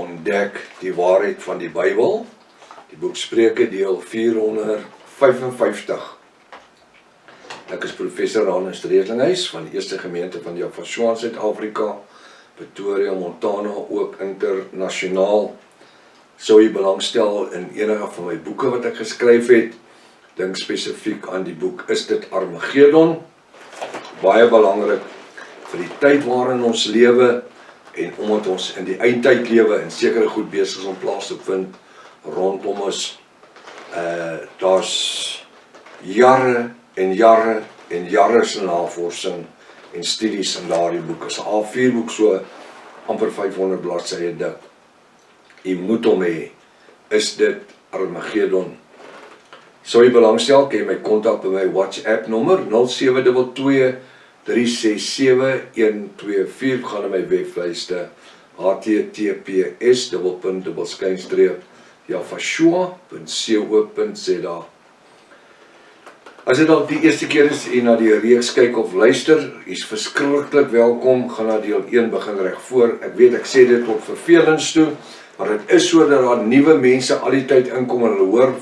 ontdek die waarheid van die Bybel, die boek Spreuke deel 455. Ek is professor Hannes Redlinghuis van die Eerste Gemeente van Jafashoa in Suid-Afrika, Pretoria, Montana, ook internasionaal. Sou jy belangstel in enige van my boeke wat ek geskryf het, dink spesifiek aan die boek Is dit Armageddon? Baie belangrik vir die tyd waarin ons lewe en omdat ons in die eindtyd lewe en sekere goed besig is om plaas te vind rondom ons. Daar's jare en jare en jare se navorsing en studies in daardie boek. Is 'n A4 boek, so amper 500 bladsye dik. Jy moet hom hê. Is dit Armageddon? Sou jy belangstel, kan jy my kontak by my WhatsApp nommer 0722 367 124, gaan na my webwerf https://jafashoa.co.za. As dit al die eerste keer is en na die reeks kyk of luister, is verskriklik welkom, gaan na deel 1 begin reg voor. Ek weet ek sê dit tot vervelings toe, maar dit is so dat daar nuwe mense al die tyd inkom en hulle hoor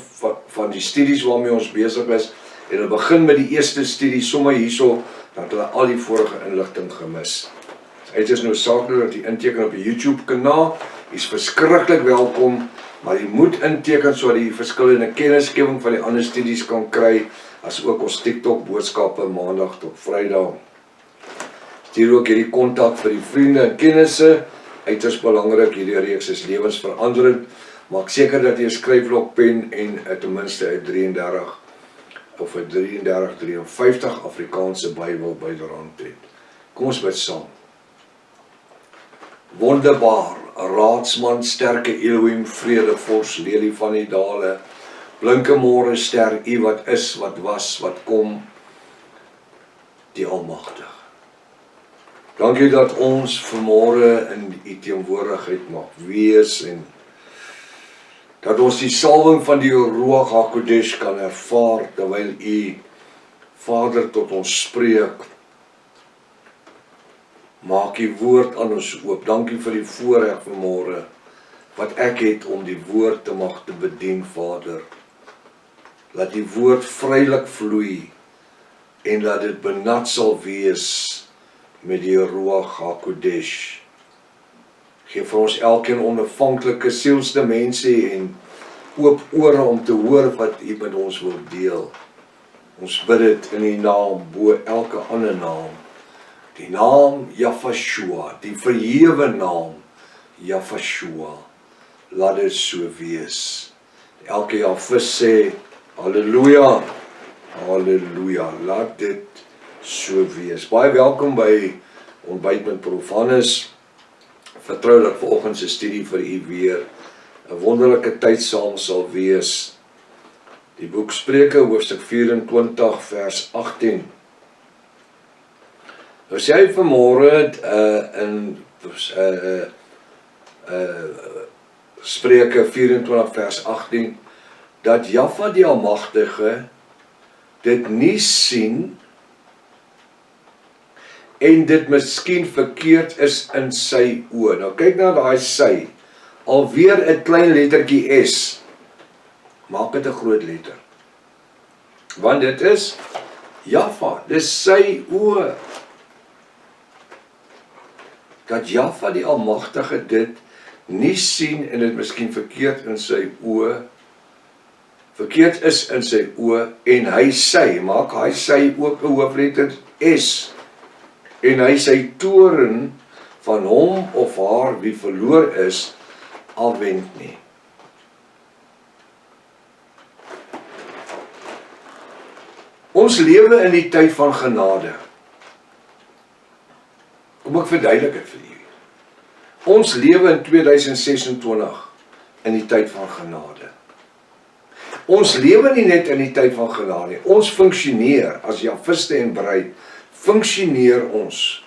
van die studies waarmee ons besig is, en hulle begin met die eerste studie sommer hierso, dat hulle al die vorige inligting gemis. Het is noodsaaklik dat jy inteken op die YouTube kanaal, is verskriklik welkom, maar jy moet inteken sodat jy verskillende kennisgewing van die ander studies kan kry, as ook ons TikTok boodskappe maandag tot Vrydag. Stuur ook hierdie kontak vir die vriende en kennisse. Uiters belangrik, hierdie reeks is lewensveranderend. Maak seker dat jy 'n skryfblokpen en ten minste 'n 33 of 'n 3353 Afrikaanse Bybel byderhand het. Kom ons bid saam. Wonderbaar, raadsman, sterke Elohim, vredevors, lelie van die dale, blinke môre ster, U wat is, wat was, wat kom, die Almagtige. Dankie dat ons vanmôre in U teenwoordigheid mag wees en dat ons die salwing van die Ruach HaKodesh kan ervaar terwyl U Vader tot ons spreek. Maak U woord aan ons oop. Dankie vir die voorreg vanmôre wat ek het om die woord te mag te bedien, Vader. Laat die woord vrylik vloei en laat dit benat sal wees met die Ruach HaKodesh. Geef vir ons elkeen onafhanklike sielsdimensie en oop ore om te hoor wat U met ons wil deel. Ons bid dit in die naam bo elke ander naam. Die naam Jafashoa, die verhewe naam Jafashoa. Laat dit so wees. Elke Jafis sê, Halleluja, Halleluja, laat dit so wees. Baie welkom by Ontbyt met Prof Hannes. Vertrou dat vanoggend se studie vir U weer 'n wonderlike tyd saam sal wees. Die boek Spreuke, hoofstuk 24, vers 18. Nou sê hy vanmôre in Spreuke 24, vers 18, dat Jaffa die Almagtige dit nie sien en dit miskien verkeerd is in sy oë. Nou kyk na daai sy, alweer 'n klein lettertjie S, maak dit 'n groot letter. Want dit is Jaffa, dis sy oë. Dat Jaffa die Almagtige dit nie sien en dit miskien verkeerd is in sy oë, en hy sy, maak hy sy ook 'n hoofletter S, en hy sy toren van hom of haar wie verloor is, afwend nie. Ons lewe in die tyd van genade. Kom ek verduidelik dit vir julle. Ons lewe in 2026 in die tyd van genade. Ons lewe nie net in die tyd van genade nie. Ons funksioneer as Jafiste en bruid, funksioneer ons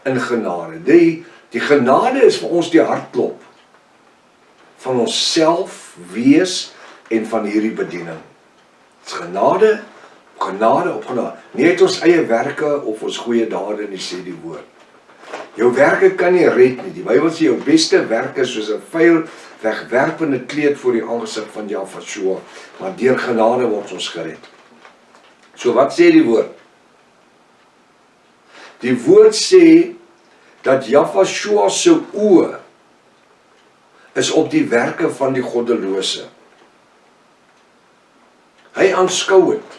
in genade. Die genade is vir ons die hartklop van ons self wees en van hierdie bediening. Dit is genade, genade op genade. Nie uit ons eie werke of ons goeie dade nie, sê die woord. Jou werke kan nie red nie. Die Bybel sê jou beste werk is soos 'n vuil wegwerpende kleed voor die aangesig van Jahwe, maar deur genade word ons gered. So wat sê die woord? Die woord sê dat Jahwe se oë is op die werke van die goddelose. Hy aanskou het.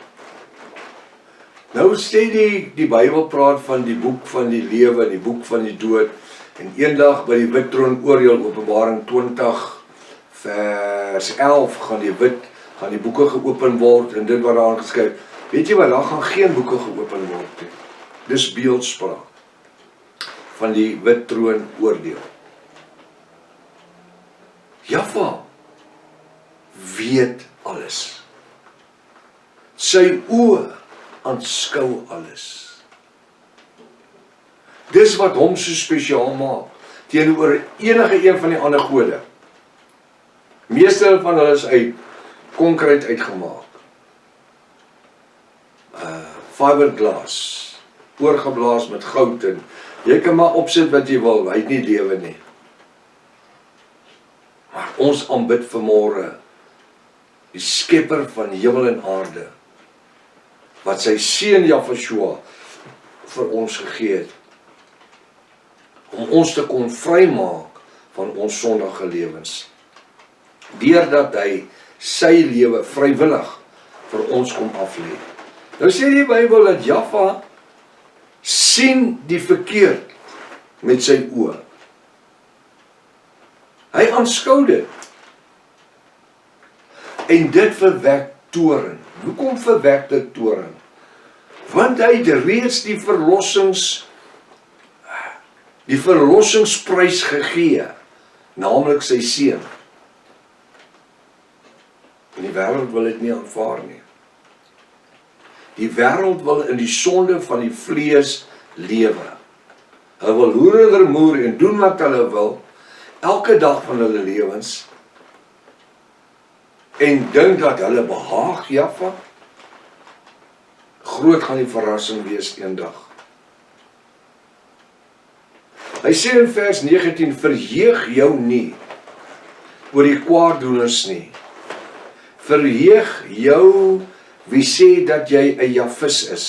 Nou sê die Bybel praat van die boek van die lewe, die boek van die dood, en eendag by die wit troon oordeel, Openbaring 20 vers 11 gaan die boeke geopen word, en dit wat daar geskryf. Weet jy wat, daar gaan geen boeke geopen word nie. Dis beeldspraak van die wit troon oordeel. Jahwe weet alles. Sy oë aanskou alles. Dis wat hom so spesiaal maak teenoor enige een van die ander gode. Meeste van hulle is uit konkreet uitgemaak. Fiberglass, oorgeblaas met goud, en jy kan maar opsit wat jy wil, hy het nie lewe nie. Maar ons aanbid vanmôre die skepper van hemel en aarde, wat sy seun Jahwe vir ons gegee het, om ons te kon vrymaak van ons sondige lewens, deurdat hy sy lewe vrywillig vir ons kom aflê. Nou sê die Bybel dat Jahwe sien die verkeerd met sy oë. Hy aanskou dit. En dit verwek toorn. Hoekom verwek dit toorn? Want hy het reeds die verlossingsprys gegee, naamlik sy seun. En die wêreld wil dit nie aanvaar nie. Die wêreld wil in die sonde van die vlees lewe. Hulle wil loer en moer en doen wat hulle wil, elke dag van hulle lewens, en dink dat hulle behaag Jahwe. Groot gaan die verrassing wees eendag. Hy sê in vers 19, verheug jou nie oor die kwaaddoeners nie. Verheug jou wie sê dat jy 'n Jahwis is.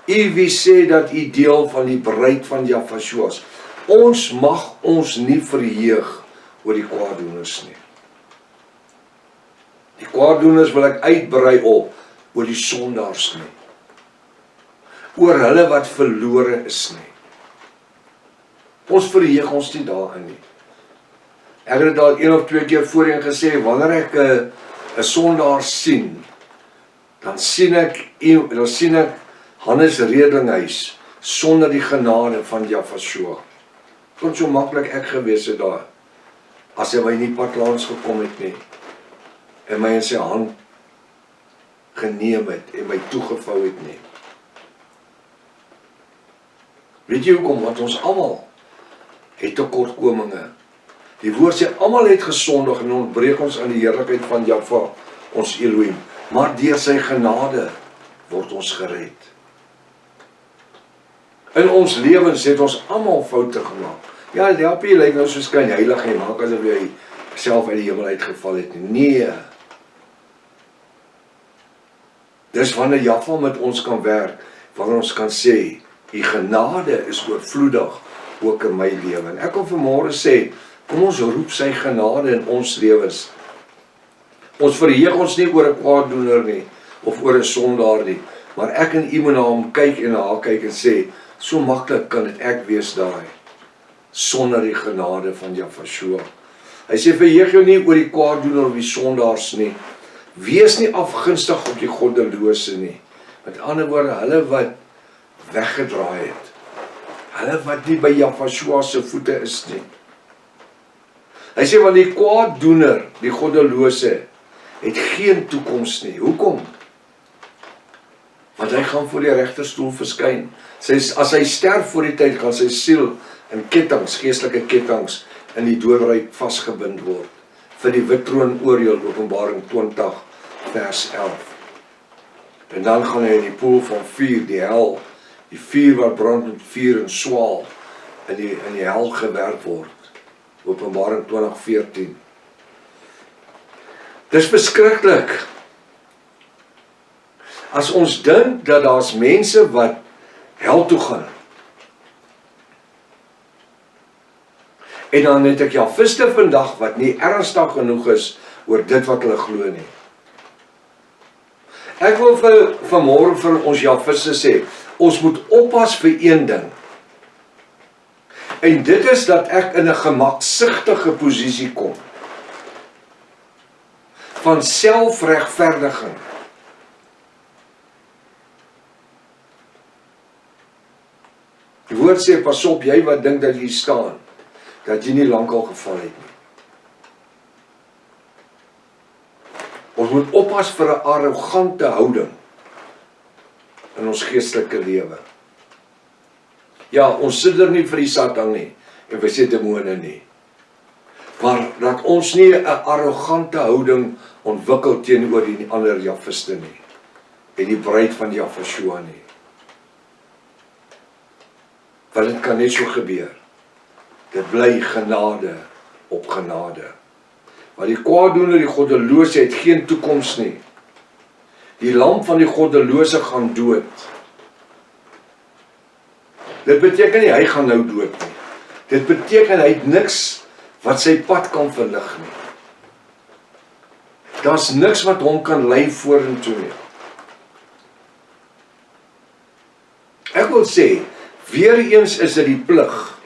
U wie sê dat u deel van die bruid van Jahwe is. Ons mag ons nie verheug oor die kwaaddoeners nie. Die kwaaddoeners wil ek uitbrei op oor die sondaars nie. Oor hulle wat verlore is nie. Ons verheug ons nie daarin nie. Ek het al 1 of 2 keer voorheen gesê, wanneer ek 'n sondaar sien, dan sien ek Hannes Redinghuis sonder die genade van Jahwe. Kon so maklik ek gewees het daar, as hy my nie pad langs gekom het nie, en my in sy hand geneem het, en my toegevou het nie. Weet jy hoekom? Want ons almal het tekortkominge. Die woord sê, almal het gesondig en ontbreek ons aan die heerlikheid van Jahwe, ons Elohim. Maar deur sy genade word ons gered. In ons lewens het ons almal foute gemaak. Ja, dit help jy lyk nou soos kan heilig en maak asof jy self uit die hemel uitgeval het. Nee. Dis wanneer Jahwe met ons kan werk, wanneer ons kan sê, die genade is oorvloedig ook in my lewe. En ek wil vanmôre sê, kom ons roep sy genade in ons lewens. Ons verheug ons nie oor 'n kwaaddoener nie, of oor 'n sondaar nie, maar ek en u moet na hom kyk en na haar kyk en sê, so maklik kan dit ek wees daai, sonder die genade van Jahwe. Hy sê, verheug jou nie oor die kwaaddoener of die sondaars nie, wees nie afgunstig op die goddelose nie. Met ander woorde, hulle wat weggedraai het, hulle wat nie by Jahwe se voete is nie. Hy sê, want die kwaaddoener, die goddelose, het geen toekoms nie. Hoekom? Want hy gaan voor die regterstoel verskyn. As hy sterf voor die tyd, gaan sy siel in kettinge, geestelike kettinge, in die doodryk vasgebind word. Vir die wit troon oordeel, Openbaring 20 vers 11. En dan gaan hy in die poel van vuur, die hel, Die vuur wat brand met vuur en swaal in die hel gewerk word. Openbaring 20:14. Dis beskruiklik. As ons dink dat daar's mense wat hel toe gaan. En dan het ek Javiste vandag wat nie ernstig genoeg is oor dit wat hulle glo nie. Ek wil vanmôre vir ons Javiste sê, ons moet oppas vir een ding. En dit is dat ek in 'n gemaksigtige posisie kom. Van selfregverdiging. Die woord sê, pas op, jy wat dink dat jy staan, dat jy nie lankal geval het nie. Ons moet oppas vir 'n arrogante houding in ons geestelike lewe. Ja, ons sit er nie vir die Satan nie, en we sê demone nie. Maar dat ons nie 'n arrogante houding ontwikkel teenoor die ander Javiste nie, en die bruid van Jafashua nie. Want dit kan net so gebeur. Dit bly genade op genade. Want die kwaaddoener, die goddelose, het geen toekoms nie. Die lamp van die goddelose gaan dood. Dit beteken nie, hy gaan nou dood nie. Dit beteken, hy het niks wat sy pad kan verlig nie. Daar's niks wat hom kan lei vorentoe nie. Ek wil sê, weer eens is dit die plig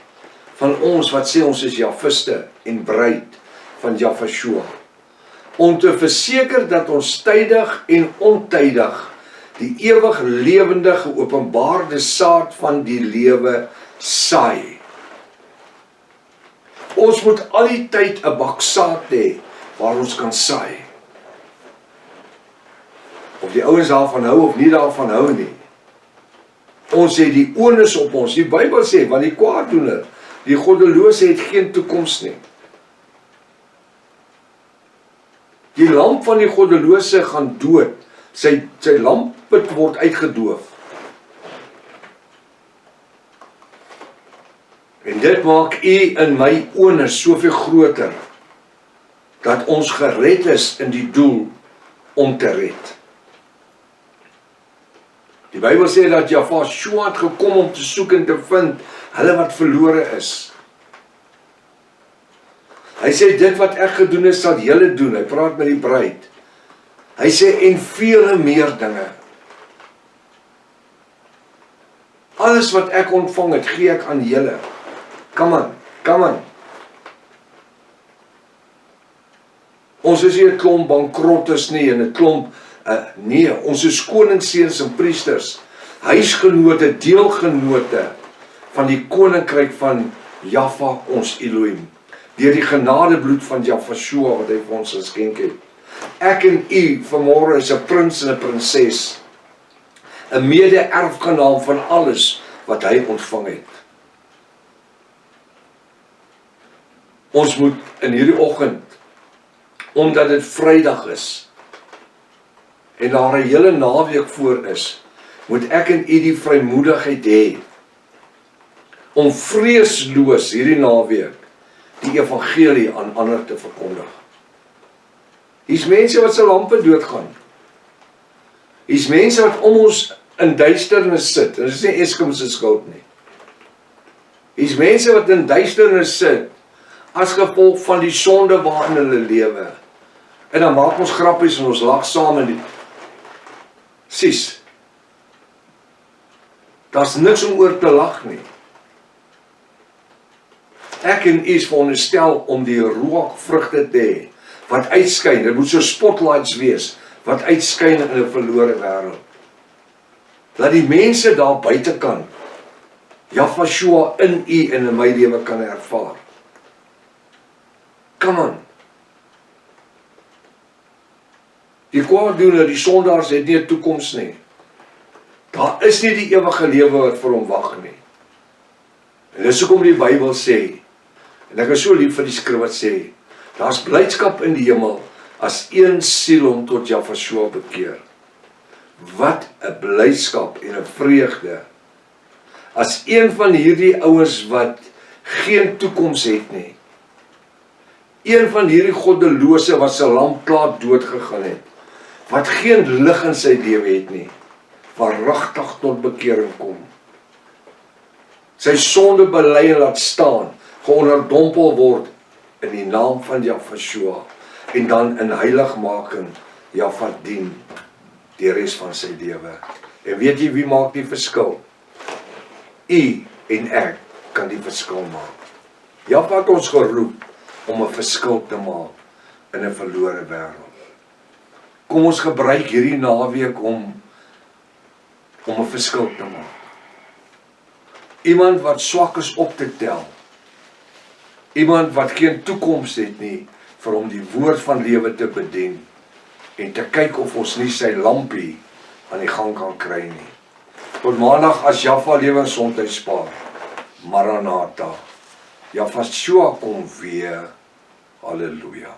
van ons wat sê ons is Javiste en bruid van Jafashua, om te verseker dat ons tydig en ontydig die ewig lewende geopenbaarde saad van die lewe saai. Ons moet al die tyd 'n bak saad hê waar ons kan saai. Of die ouens daarvan hou of nie daarvan hou nie. Ons sê die onus op ons. Die Bybel sê, want die kwaaddoener, die goddelose het geen toekoms nie. Die lamp van die goddelose gaan dood. Sy lampput word uitgedoof. En dit maak u en my onus soveel groter, dat ons gered is in die doel om te red. Die Bybel sê dat Jafashua het gekom om te soek en te vind, hulle wat verlore is. Hy sê, dit wat ek gedoen het, sal julle doen. Hy praat met die bruid. Hy sê, en vele meer dinge. Alles wat ek ontvang het, gee ek aan julle. Come on, come on. Ons is nie 'n klomp bankrottes nie, en 'n klomp, nee, ons is koningsseuns en priesters, huisgenote, deelgenote van die koninkryk van Jaffa, ons Elohim, deur die genadebloed van Jafashua wat hy vir ons geskenk het. Ek en u vanmôre is 'n prins en 'n prinses, 'n mede-erfgenaam van alles wat hy ontvang het. Ons moet in hierdie oggend, omdat dit Vrydag is, en daar 'n hele naweek voor is, moet ek en u die vrymoedigheid hê, om vreesloos hierdie naweek, die evangelie aan ander te verkondig. Hier's mense wat se lampe doodgaan. Hier's mense wat om ons in duisternis sit, en dit is nie Eskom se skuld nie. Hier's mense wat in duisternis sit, as gevolg van die sonde waarin hulle lewe. En dan maak ons grappies en ons lag saam en sies. Daar's niks om oor te lag nie. Ek en u is veronderstel om die ruach vrugte te hê, wat uitskyn. Dit moet so spotlights wees, wat uitskyn in 'n verlore wêreld. Dat die mense daar buitekant Jafashua in u en in my lewe kan ervaar. Come on. Die kwaaddoener, die sondaars het nie 'n toekoms nie. Daar is nie die ewige lewe wat vir hom wag nie. En dis hoekom die Bybel sê, en ek is so lief vir die skrif wat sê, daar's blydskap in die hemel as een siel hom tot Jafashua bekeer. Wat 'n blydskap en 'n vreugde as een van hierdie ouens wat geen toekoms het nie. Een van hierdie goddelose wat sy lamp klaar doodgegaan het, wat geen lig in sy lewe het nie, waaragtig tot bekering kom. Sy sonde bely en laat staan, geonderdompel word in die naam van Jahshua en dan in heiligmaking Jahwe dien die res van sy lewe. En weet jy wie maak die verskil? U en ek kan die verskil maak. Jahwe het ons geroep om 'n verskil te maak in 'n verlore wêreld. Kom ons gebruik hierdie naweek om 'n verskil te maak. Iemand wat swak is op te tel. Iemand wat geen toekoms het nie, vir hom die woord van lewe te bedien en te kyk of ons nie sy lampie aan die gang kan kry nie. Tot maandag as Jahwe lewe en gesondheid spaar. Maranatha. Jahshua kom weer. Halleluja.